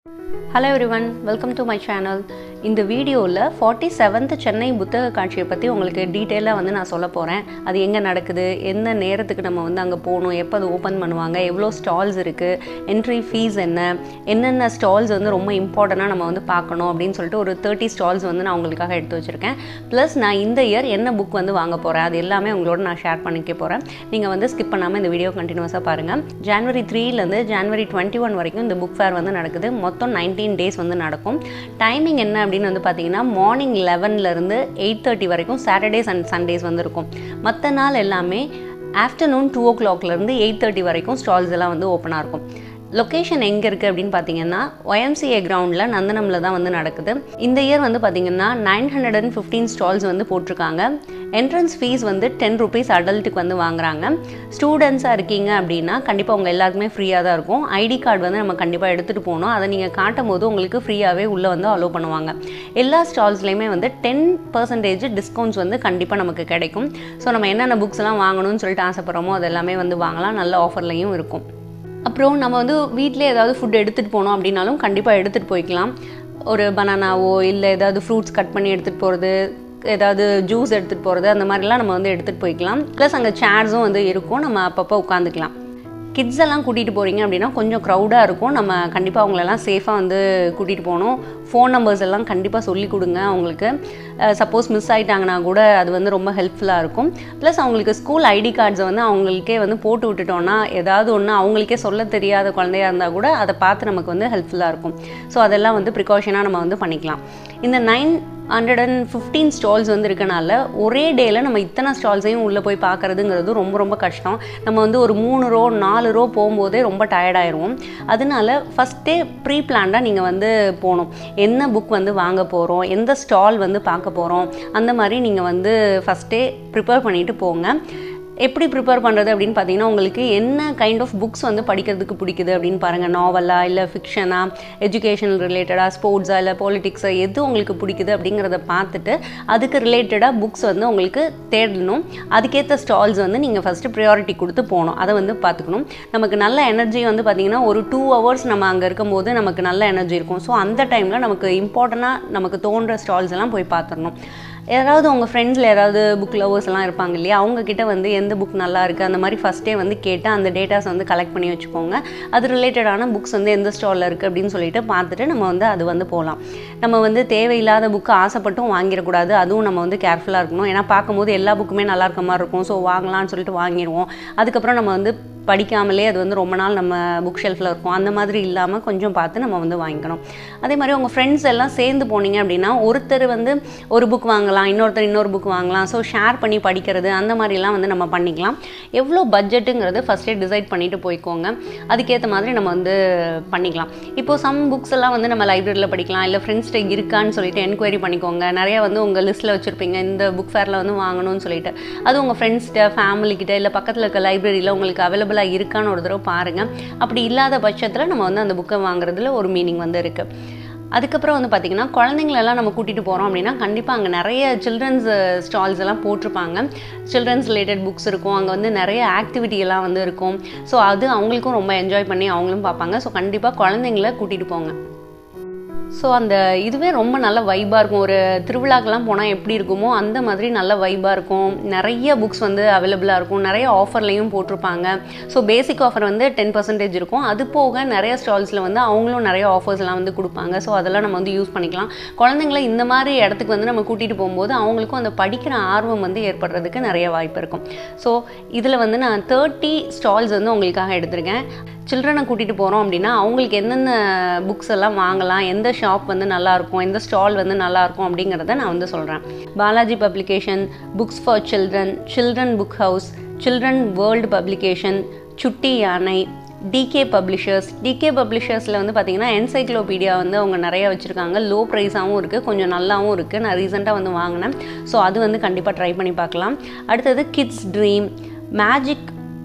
Hello everyone, welcome to my channel. இந்த வீடியோவில் 47th Chennai புத்தக காட்சியை பற்றி உங்களுக்கு டீட்டெயிலாக நான் சொல்ல போகிறேன். அது எங்கே நடக்குது, என்ன நேரத்துக்கு நம்ம அங்கே போகணும், எப்போ அது ஓப்பன் பண்ணுவாங்க, எவ்வளோ ஸ்டால்ஸ் இருக்குது, என்ட்ரி ஃபீஸ் என்னென்ன ஸ்டால்ஸ் ரொம்ப இம்பார்ட்டண்ட்டாக நம்ம பார்க்கணும் அப்படின்னு சொல்லிட்டு ஒரு 30 ஸ்டால்ஸ் நான் உங்களுக்காக எடுத்து வச்சுருக்கேன். ப்ளஸ் நான் இந்த இயர் என்ன புக் வாங்க போகிறேன் அது எல்லாமே உங்களோட நான் ஷேர் பண்ணிக்க போகிறேன். நீங்கள் ஸ்கிப் பண்ணாமல் இந்த வீடியோ கண்டினியூஸாக பாருங்கள். January 3லேருந்து January 21 வரைக்கும் இந்த புக் ஃபேர் நடக்குது. மொத்தம் 19 டேஸ் நடக்கும். டைமிங் என்ன அப்படின்னு பார்த்தீங்கன்னா மார்னிங் 11லேருந்து 8:30 வரைக்கும் சாட்டர்டேஸ் அண்ட் சண்டேஸ் இருக்கும். மற்ற நாள் எல்லாமே ஆஃப்டர்நூன் 2 o'clockலேருந்து 8:30 வரைக்கும் ஸ்டால்ஸ் எல்லாம் ஓப்பனாக இருக்கும். லொக்கேஷன் எங்கே இருக்குது அப்படின்னு பார்த்தீங்கன்னா YMCA கிரவுண்டில் நந்தனமில் தான் நடக்குது. இந்த இயர் பார்த்தீங்கன்னா 915 ஸ்டால்ஸ் போட்டிருக்காங்க. என்ட்ரன்ஸ் ஃபீஸ் 10 rupees அடல்ட்டுக்கு வாங்குறாங்க. ஸ்டூடெண்ட்ஸாக இருக்கீங்க அப்படின்னா கண்டிப்பாக உங்கள் எல்லாருக்குமே ஃப்ரீயாக தான் இருக்கும். ஐடி கார்டு நம்ம கண்டிப்பாக எடுத்துகிட்டு போகணும். அதை நீங்கள் காட்டும் போது உங்களுக்கு ஃப்ரீயாகவே உள்ளே அலோவ் பண்ணுவாங்க. எல்லா ஸ்டால்ஸ்லேயுமே 10% டிஸ்கவுண்ட்ஸ் கண்டிப்பாக நமக்கு கிடைக்கும். ஸோ நம்ம என்னென்ன புக்ஸ் எல்லாம் வாங்கணும்னு சொல்லிட்டு ஆசைப்படுறோமோ அது எல்லாமே வாங்கலாம். நல்ல ஆஃபர்லையும் இருக்கும். அப்புறம் நம்ம வீட்டிலே ஏதாவது ஃபுட் எடுத்துகிட்டு போனோம் அப்படின்னாலும் கண்டிப்பாக எடுத்துகிட்டு போய்க்கலாம். ஒரு பனானாவோ இல்லை ஏதாவது ஃப்ரூட்ஸ் கட் பண்ணி எடுத்துகிட்டு போகிறது, ஏதாவது ஜூஸ் எடுத்துகிட்டு போகிறது, அந்த மாதிரிலாம் நம்ம எடுத்துகிட்டு போய்க்கலாம். ப்ளஸ் அங்கே சேர்ஸும் இருக்கும். நம்ம அப்பப்போ உட்காந்துக்கலாம். கிட்ஸ் எல்லாம் கூட்டிகிட்டு போகிறீங்க அப்படின்னா கொஞ்சம் க்ரௌடாக இருக்கும். நம்ம கண்டிப்பாக அவங்களெல்லாம் சேஃபாக கூட்டிகிட்டு போகணும். ஃபோன் நம்பர்ஸ் எல்லாம் கண்டிப்பாக சொல்லிக் கொடுங்க. அவங்களுக்கு சப்போஸ் மிஸ் ஆகிட்டாங்கன்னா கூட அது ரொம்ப ஹெல்ப்ஃபுல்லாக இருக்கும். ப்ளஸ் அவங்களுக்கு ஸ்கூல் ஐடி கார்ட்ஸை அவங்களுக்கே போட்டு விட்டுட்டோன்னா ஏதாவது ஒன்று அவங்களுக்கே சொல்ல தெரியாத குழந்தையாக இருந்தால் கூட அதை பார்த்து நமக்கு ஹெல்ப்ஃபுல்லாக இருக்கும். ஸோ அதெல்லாம் ப்ரிகாஷனாக நம்ம பண்ணிக்கலாம். இந்த 915 ஸ்டால்ஸ் இருக்கனால ஒரே டேயில் நம்ம இத்தனை ஸ்டால்ஸையும் உள்ளே போய் பார்க்குறதுங்கிறது ரொம்ப கஷ்டம். நம்ம ஒரு 3 row 4 row போகும்போதே ரொம்ப டயர்டாயிருவோம். அதனால ஃபஸ்ட்டே ப்ரீ பிளான்டாக நீங்கள் போகணும். என்ன புக் வாங்க போகிறோம், எந்த ஸ்டால் பார்க்க போகிறோம், அந்த மாதிரி நீங்கள் ஃபஸ்ட்டே ப்ரிப்பேர் பண்ணிவிட்டு போங்க. எப்படி ப்ரிப்பேர் பண்ணுறது அப்படின்னு பார்த்தீங்கன்னா உங்களுக்கு என்ன கைண்ட் ஆஃப் புக்ஸ் படிக்கிறதுக்கு பிடிக்குது அப்படின்னு பாருங்கள். நாவலா இல்லை ஃபிக்ஷனா, எஜுகேஷனல் ரிலேட்டடாக, ஸ்போர்ட்ஸா இல்லை பாலிட்டிக்ஸா, எது உங்களுக்கு பிடிக்குது அப்படிங்கிறத பார்த்துட்டு அதுக்கு ரிலேட்டடாக புக்ஸ் உங்களுக்கு தேடணும். அதுக்கேற்ற ஸ்டால்ஸ் நீங்கள் ஃபஸ்ட்டு ப்ரியாரிட்டி கொடுத்து போகணும். அதை பார்த்துக்கணும். நமக்கு நல்ல எனர்ஜி பார்த்தீங்கன்னா ஒரு 2 hours நம்ம அங்கே இருக்கும்போது நமக்கு நல்ல எனர்ஜி இருக்கும். ஸோ அந்த டைமில் நமக்கு இம்பார்ட்டண்ட்டாக நமக்கு தோன்ற ஸ்டால்ஸ் எல்லாம் போய் பார்த்துடணும். யாராவது உங்கள் ஃப்ரெண்ட்ஸில் யாராவது புக் லவர்ஸ் எல்லாம் இருப்பாங்க இல்லையா, அவங்கக்கிட்ட எந்த புக் நல்லா இருக்குது அந்த மாதிரி ஃபஸ்ட்டே கேட்டு அந்த டேட்டாஸ் கலெக்ட் பண்ணி வச்சுக்கோங்க. அது ரிலேட்டடான புக்ஸ் எந்த ஸ்டாலில் இருக்குது அப்படின்னு சொல்லிட்டு பார்த்துட்டு நம்ம அது போகலாம். நம்ம தேவையில்லாத புக்கு ஆசைப்பட்டும் வாங்கிடக்கூடாது. அதுவும் நம்ம கேர்ஃபுல்லாக இருக்கணும். ஏன்னா பார்க்கும்போது எல்லா புக்குமே நல்லா இருக்க மாதிரி இருக்கும். ஸோ வாங்கலாம்னு சொல்லிட்டு வாங்கிடுவோம். அதுக்கப்புறம் நம்ம படிக்காமலே அது ரொம்ப நாள் நம்ம புக் ஷெல்ஃபில் இருக்கும். அந்த மாதிரி இல்லாமல் கொஞ்சம் பார்த்து நம்ம வாங்கிக்கணும். அதே மாதிரி உங்கள் ஃப்ரெண்ட்ஸ் எல்லாம் சேர்ந்து போனீங்க அப்படின்னா ஒருத்தர் ஒரு புக் வாங்கலாம், இன்னொருத்தர் இன்னொரு புக் வாங்கலாம். ஸோ ஷேர் பண்ணி படிக்கிறது அந்த மாதிரிலாம் நம்ம பண்ணிக்கலாம். எவ்வளோ பட்ஜெட்டுங்கிறது ஃபஸ்ட்டே டிசைட் பண்ணிவிட்டு போய்க்கோங்க. அதுக்கேற்ற மாதிரி நம்ம பண்ணிக்கலாம். இப்போது சம் புக்ஸ் எல்லாம் நம்ம லைப்ரரியில் படிக்கலாம். இல்லை ஃப்ரெண்ட்ஸ்கிட்ட இருக்கான்னு சொல்லிட்டு என்கொயரி பண்ணிக்கோங்க. நிறையா உங்கள் லிஸ்ட்டில் வச்சுருப்பீங்க இந்த புக் ஃபேரில் வாங்கணும்னு சொல்லிட்டு. அது உங்கள் ஃப்ரெண்ட்ஸ்கிட்ட, ஃபேமிலிக்கிட்ட இல்லை பக்கத்தில் இருக்க லைப்ரரியில் உங்களுக்கு அவைலபிள் இருக்கான்னு ஒரு தடவை பாருங்க. அப்படி இல்லாத பட்சத்தில் நம்ம அந்த புக்கை வாங்குறதுல ஒரு மீனிங் இருக்கு. அதுக்கப்புறம் பார்த்தீங்கன்னா குழந்தைங்களெல்லாம் நம்ம கூட்டிகிட்டு போகிறோம் அப்படின்னா கண்டிப்பாக அங்கே நிறைய சில்ட்ரன்ஸ் ஸ்டால்ஸ் எல்லாம் போட்டிருப்பாங்க. சில்ட்ரன்ஸ் ரிலேட்டட் புக்ஸ் இருக்கும். அங்கே நிறைய ஆக்டிவிட்டி எல்லாம் இருக்கும். ஸோ அது அவங்களுக்கும் ரொம்ப என்ஜாய் பண்ணி அவங்களும் பார்ப்பாங்க. ஸோ கண்டிப்பாக குழந்தைங்கள கூட்டிகிட்டு போங்க. ஸோ அந்த இதுவே ரொம்ப நல்ல வைபாக இருக்கும். ஒரு திருவிழாக்கெல்லாம் போனால் எப்படி இருக்குமோ அந்த மாதிரி நல்ல வைபாக இருக்கும். நிறைய புக்ஸ் அவைலபிளாக இருக்கும். நிறைய ஆஃபர்லையும் போட்டிருப்பாங்க. ஸோ பேசிக் ஆஃபர் 10% இருக்கும். அது போக நிறைய ஸ்டால்ஸில் அவங்களும் நிறைய ஆஃபர்ஸ்லாம் கொடுப்பாங்க. ஸோ அதெல்லாம் நம்ம யூஸ் பண்ணிக்கலாம். குழந்தைங்கள இந்த மாதிரி இடத்துக்கு நம்ம கூட்டிகிட்டு போகும்போது அவங்களுக்கும் அந்த படிக்கிற ஆர்வம் ஏற்படுறதுக்கு நிறைய வாய்ப்பு இருக்கும். ஸோ இதில் நான் 30 ஸ்டால்ஸ் உங்களுக்காக எடுத்திருக்கேன். சில்ட்ரனை கூட்டிகிட்டு போகிறோம் அப்படின்னா அவங்களுக்கு என்னென்ன புக்ஸ் எல்லாம் வாங்கலாம், எந்த ஷாப் நல்லாயிருக்கும், எந்த ஸ்டால் நல்லாயிருக்கும் அப்படிங்கிறத நான் சொல்கிறேன். Balaji publication, books for children book house, children world publication, சுட்டி யானை, டிகே பப்ளிஷர்ஸில் பார்த்தீங்கன்னா என்சைக்ளோபீடியா அவங்க நிறைய வச்சுருக்காங்க. லோ ப்ரைஸாகவும் இருக்குது, கொஞ்சம் நல்லாவும் இருக்குது. நான் ரீசெண்டாக வாங்கினேன். ஸோ அது கண்டிப்பாக ட்ரை பண்ணி பார்க்கலாம். அடுத்தது kids dream, magic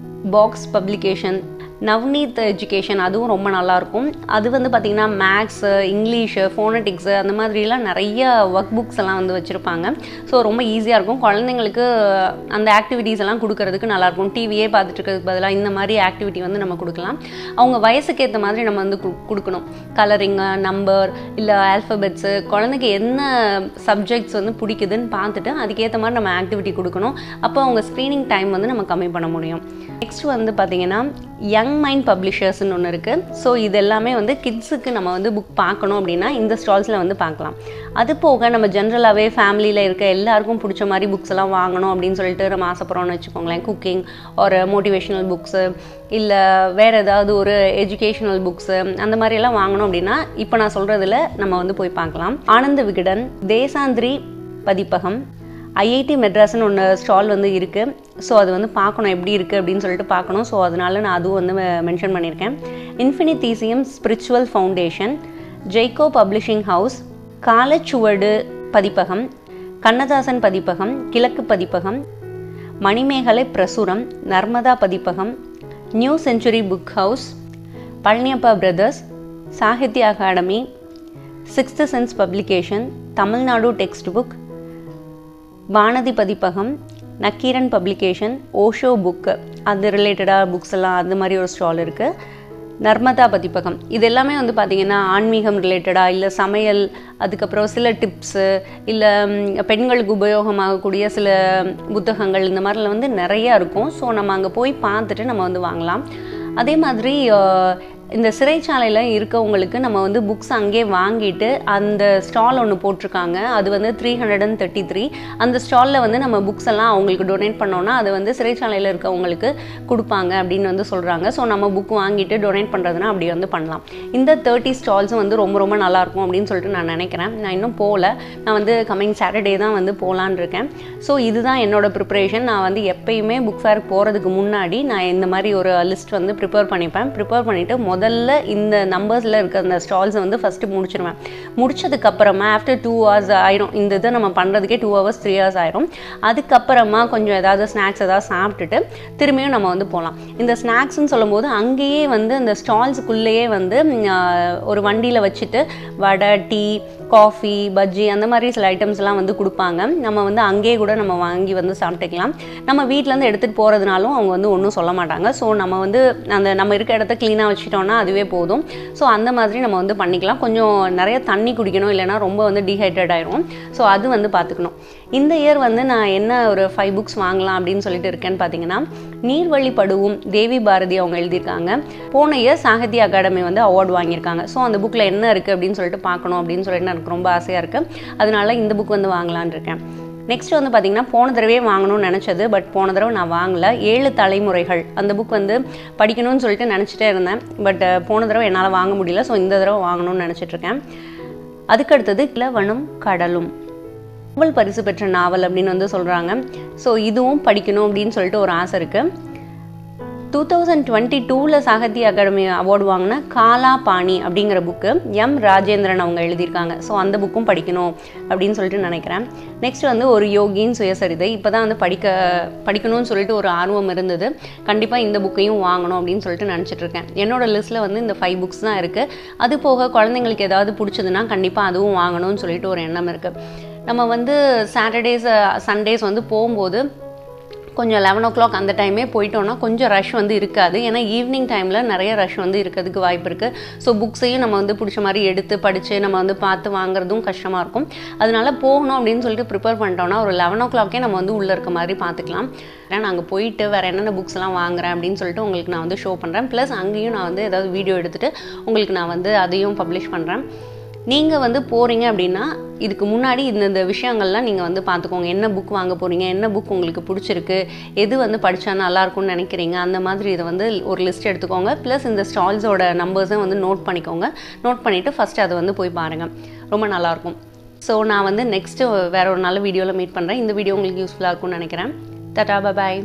box publication, Navneet education அதுவும் ரொம்ப நல்லாயிருக்கும். அது வந்து பார்த்திங்கன்னா மேக்ஸு, இங்கிலீஷு, ஃபோனட்டிக்ஸு அந்த மாதிரிலாம் நிறைய ஒர்க் புக்ஸ் எல்லாம் வந்து வச்சுருப்பாங்க. ஸோ ரொம்ப ஈஸியாக இருக்கும். குழந்தைங்களுக்கு அந்த ஆக்டிவிட்டீஸ் எல்லாம் கொடுக்கறதுக்கு நல்லாயிருக்கும். டிவியே பார்த்துட்டு இருக்கிறதுக்கு பதிலாக இந்த மாதிரி ஆக்டிவிட்டி வந்து நம்ம கொடுக்கலாம். அவங்க வயசுக்கு ஏற்ற மாதிரி நம்ம வந்து கொடுக்கணும். கலரிங்கு, நம்பர், இல்லை ஆல்ஃபபெட்ஸு, குழந்தைக்கு என்ன சப்ஜெக்ட்ஸ் வந்து பிடிக்குதுன்னு பார்த்துட்டு அதுக்கேற்ற மாதிரி நம்ம ஆக்டிவிட்டி கொடுக்கணும். அப்போ அவங்க ஸ்க்ரீனிங் டைம் வந்து நம்ம கம்மி பண்ண முடியும். நெக்ஸ்ட் வந்து பார்த்திங்கன்னா யங் மைண்ட் பப்ளிஷர்ஸ்னு ஒன்று இருக்குது. ஸோ இது எல்லாமே வந்து கிட்ஸுக்கு நம்ம வந்து புக் பார்க்கணும் அப்படின்னா இந்த ஸ்டால்ஸில் வந்து பார்க்கலாம். அது போக நம்ம ஜென்ரலாகவே ஃபேமிலியில் இருக்க எல்லாருக்கும் பிடிச்ச மாதிரி புக்ஸ் எல்லாம் வாங்கணும் அப்படின்னு சொல்லிட்டு நம்ம ஆசைப்படுறோன்னு வச்சுக்கோங்களேன். குக்கிங் ஒரு மோட்டிவேஷனல் புக்ஸு, இல்லை வேறு ஏதாவது ஒரு எஜுகேஷனல் புக்ஸு அந்த மாதிரியெல்லாம் வாங்கணும் அப்படின்னா இப்போ நான் சொல்கிறதுல நம்ம வந்து போய் பார்க்கலாம். ஆனந்த விகடன், தேசாந்திரி பதிப்பகம், ஐஐடி மெட்ராஸ்னு ஒன்று ஸ்டால் வந்து இருக்குது. ஸோ அது வந்து பார்க்கணும் எப்படி இருக்குது அப்படின்னு சொல்லிட்டு பார்க்கணும். ஸோ அதனால நான் அதுவும் வந்து மென்ஷன் பண்ணியிருக்கேன். Infinitheism spiritual foundation, Jaico publishing house, Kalachuvadu பதிப்பகம், கண்ணதாசன் பதிப்பகம், கிழக்கு பதிப்பகம், மணிமேகலை பிரசுரம், நர்மதா பதிப்பகம், new century book house, Palaniappa brothers, Sahitya Akademi, sixth sense publication, Tamil Nadu text book, Vanathi பதிப்பகம், நக்கீரன் பப்ளிகேஷன், ஓஷோ புக்கு அது ரிலேட்டடாக புக்ஸ் எல்லாம் அந்த மாதிரி ஒரு ஸ்டால் இருக்குது. நர்மதா பதிப்பகம் இது எல்லாமே வந்து பார்த்திங்கன்னா ஆன்மீகம் ரிலேட்டடாக, இல்லை சமையல், அதுக்கப்புறம் சில டிப்ஸு, இல்லை பெண்களுக்கு உபயோகமாகக்கூடிய சில புத்தகங்கள் இந்த மாதிரிலாம் வந்து நிறையா இருக்கும். ஸோ நம்ம அங்கே போய் பார்த்துட்டு நம்ம வந்து வாங்கலாம். அதே மாதிரி இந்த சிறைச்சாலையில் இருக்கவங்களுக்கு நம்ம வந்து புக்ஸ் அங்கேயே வாங்கிட்டு அந்த ஸ்டால் ஒன்று போட்டிருக்காங்க. அது வந்து 333 அந்த ஸ்டாலில் வந்து நம்ம புக்ஸ் எல்லாம் அவங்களுக்கு டொனேட் பண்ணோன்னா அது வந்து சிறைச்சாலையில் இருக்கவங்களுக்கு கொடுப்பாங்க அப்படின்னு வந்து சொல்கிறாங்க. ஸோ நம்ம புக் வாங்கிட்டு டொனேட் பண்ணுறதுனா அப்படி வந்து பண்ணலாம். இந்த 30 ஸ்டால்ஸும் வந்து ரொம்ப ரொம்ப நல்லாயிருக்கும் அப்படின்னு சொல்லிட்டு நான் நினைக்கிறேன். நான் இன்னும் போகல. நான் வந்து கம்மிங் சாட்டர்டே தான் வந்து போகலான் இருக்கேன். ஸோ இதுதான் என்னோடய ப்ரிப்பரேஷன். நான் வந்து எப்பயுமே புக் ஃபேர் போகிறதுக்கு முன்னாடி நான் இந்த மாதிரி ஒரு லிஸ்ட் வந்து ப்ரிப்பேர் பண்ணிவிட்டு முதல்ல இந்த நம்பர்ஸில் இருக்க அந்த ஸ்டால்ஸை வந்து ஃபஸ்ட்டு முடிச்சிடுவேன். முடிச்சதுக்கப்புறமா ஆஃப்டர் 2 hours ஆயிரும். இந்த இதை நம்ம பண்ணுறதுக்கே 2 hours 3 hours ஆயிரும். அதுக்கப்புறமா கொஞ்சம் ஏதாவது ஸ்நாக்ஸ் ஏதாவது சாப்பிட்டுட்டு திரும்பியும் நம்ம வந்து போகலாம். இந்த ஸ்நாக்ஸ்ன்னு சொல்லும்போது அங்கேயே வந்து இந்த ஸ்டால்ஸுக்குள்ளேயே வந்து ஒரு வண்டியில் வச்சுட்டு வடை, டீ, காஃபி, பஜ்ஜி அந்த மாதிரி சில ஐட்டம்ஸ்லாம் வந்து கொடுப்பாங்க. நம்ம வந்து அங்கேயே கூட நம்ம வாங்கி வந்து சாப்பிட்டுக்கலாம். நம்ம வீட்டிலேருந்து எடுத்துகிட்டு போகிறதுனாலும் அவங்க வந்து ஒன்றும் சொல்ல மாட்டாங்க. ஸோ நம்ம வந்து அந்த நம்ம இருக்க இடத்த க்ளீனாக வச்சுட்டோன்னா அதுவே போதும். ஸோ அந்த மாதிரி நம்ம வந்து பண்ணிக்கலாம். கொஞ்சம் நிறைய தண்ணி குடிக்கணும், இல்லைனா ரொம்ப வந்து டீஹைட்ரேட் ஆயிரும். ஸோ அது வந்து பார்த்துக்கணும். இந்த இயர் வந்து நான் என்ன ஒரு 5 புக்ஸ் வாங்கலாம் அப்படின்னு சொல்லிட்டு இருக்கேன்னு பார்த்தீங்கன்னா, நீர்வழி படுவும் தேவி பாரதி அவங்க எழுதியிருக்காங்க. போன இயர் சாகித்ய அகாடமி வந்து அவார்டு வாங்கியிருக்காங்க. ஸோ அந்த புக்கில் என்ன இருக்குது அப்படின்னு சொல்லிட்டு பார்க்கணும் அப்படின்னு சொல்லிட்டு எனக்கு ரொம்ப ஆசையாக இருக்குது. அதனால இந்த புக் வந்து வாங்கலான் இருக்கேன். நெக்ஸ்ட் வந்து பார்த்திங்கன்னா போன தடவையே வாங்கணும்னு நினச்சது, பட் போன தடவை நான் வாங்கலை. 7 தலைமுறைகள் அந்த புக் வந்து படிக்கணும்னு சொல்லிட்டு நினச்சிட்டே இருந்தேன். பட் போன தடவை என்னால் வாங்க முடியல. ஸோ இந்த தடவை வாங்கணும்னு நினச்சிட்ருக்கேன். அதுக்கடுத்தது இளவனும் கடலும், நோபல் பரிசு பெற்ற நாவல் அப்படின்னு வந்து சொல்கிறாங்க. ஸோ இதுவும் படிக்கணும் அப்படின்னு சொல்லிட்டு ஒரு ஆசை இருக்குது. 2022 சாகித்ய அகாடமி அவார்டு வாங்கின காலா பாணி அப்படிங்கிற புக்கு எம் ராஜேந்திரன் அவங்க எழுதியிருக்காங்க. ஸோ அந்த புக்கும் படிக்கணும் அப்படின்னு சொல்லிட்டு நினைக்கிறேன். நெக்ஸ்ட் வந்து ஒரு யோகியின் சுயசரிதை இப்போ தான் வந்து படிக்கணும்னு சொல்லிட்டு ஒரு ஆர்வம் இருந்தது. கண்டிப்பாக இந்த புக்கையும் வாங்கணும் அப்படின்னு சொல்லிட்டு நினச்சிட்ருக்கேன். என்னோட லிஸ்ட்டில் வந்து இந்த 5 புக்ஸ் தான் இருக்குது. அது போக குழந்தைங்களுக்கு ஏதாவது பிடிச்சதுன்னா கண்டிப்பாக அதுவும் வாங்கணும்னு சொல்லிட்டு ஒரு எண்ணம் இருக்குது. நம்ம வந்து சாட்டர்டேஸ் சண்டேஸ் வந்து போகும்போது கொஞ்சம் 11 o'clock அந்த டைமே போயிட்டோன்னா கொஞ்சம் ரஷ் வந்து இருக்காது. ஏன்னா ஈவினிங் டைமில் நிறைய ரஷ் வந்து இருக்கிறதுக்கு வாய்ப்பு இருக்குது. ஸோ புக்ஸையும் நம்ம வந்து பிடிச்ச மாதிரி எடுத்து படித்து நம்ம வந்து பார்த்து வாங்குறதும் கஷ்டமாக இருக்கும். அதனால போகணும் அப்படின்னு சொல்லிட்டு ப்ரிப்பேர் பண்ணிட்டோன்னா ஒரு 11 o'clock நம்ம வந்து உள்ளே இருக்க மாதிரி பார்த்துக்கலாம். நான் அங்கே போயிட்டு வேறு என்னென்ன புக்ஸ்லாம் வாங்குறேன் அப்படின்னு சொல்லிட்டு உங்களுக்கு நான் வந்து ஷோ பண்ணுறேன். ப்ளஸ் அங்கேயும் நான் வந்து ஏதாவது வீடியோ எடுத்துகிட்டு உங்களுக்கு நான் வந்து அதையும் பப்ளிஷ் பண்ணுறேன். நீங்கள் வந்து போகிறீங்க அப்படின்னா இதுக்கு முன்னாடி இந்த விஷயங்கள்லாம் நீங்கள் வந்து பார்த்துக்கோங்க. என்ன புக் வாங்க போகிறீங்க, என்ன புக் உங்களுக்கு பிடிச்சிருக்கு, எது வந்து படித்தா நல்லாயிருக்கும்னு நினைக்கிறீங்க, அந்த மாதிரி இதை வந்து ஒரு லிஸ்ட் எடுத்துக்கோங்க. ப்ளஸ் இந்த ஸ்டால்ஸோட நம்பர்ஸும் வந்து நோட் பண்ணிக்கோங்க. நோட் பண்ணிவிட்டு ஃபஸ்ட்டு அதை வந்து போய் பாருங்கள், ரொம்ப நல்லாயிருக்கும். ஸோ நான் வந்து நெக்ஸ்ட்டு வேறு ஒரு நல்ல வீடியோவில் மீட் பண்ணுறேன். இந்த வீடியோ உங்களுக்கு யூஸ்ஃபுல்லாக இருக்கும்னு நினைக்கிறேன். டாடா, பாய்.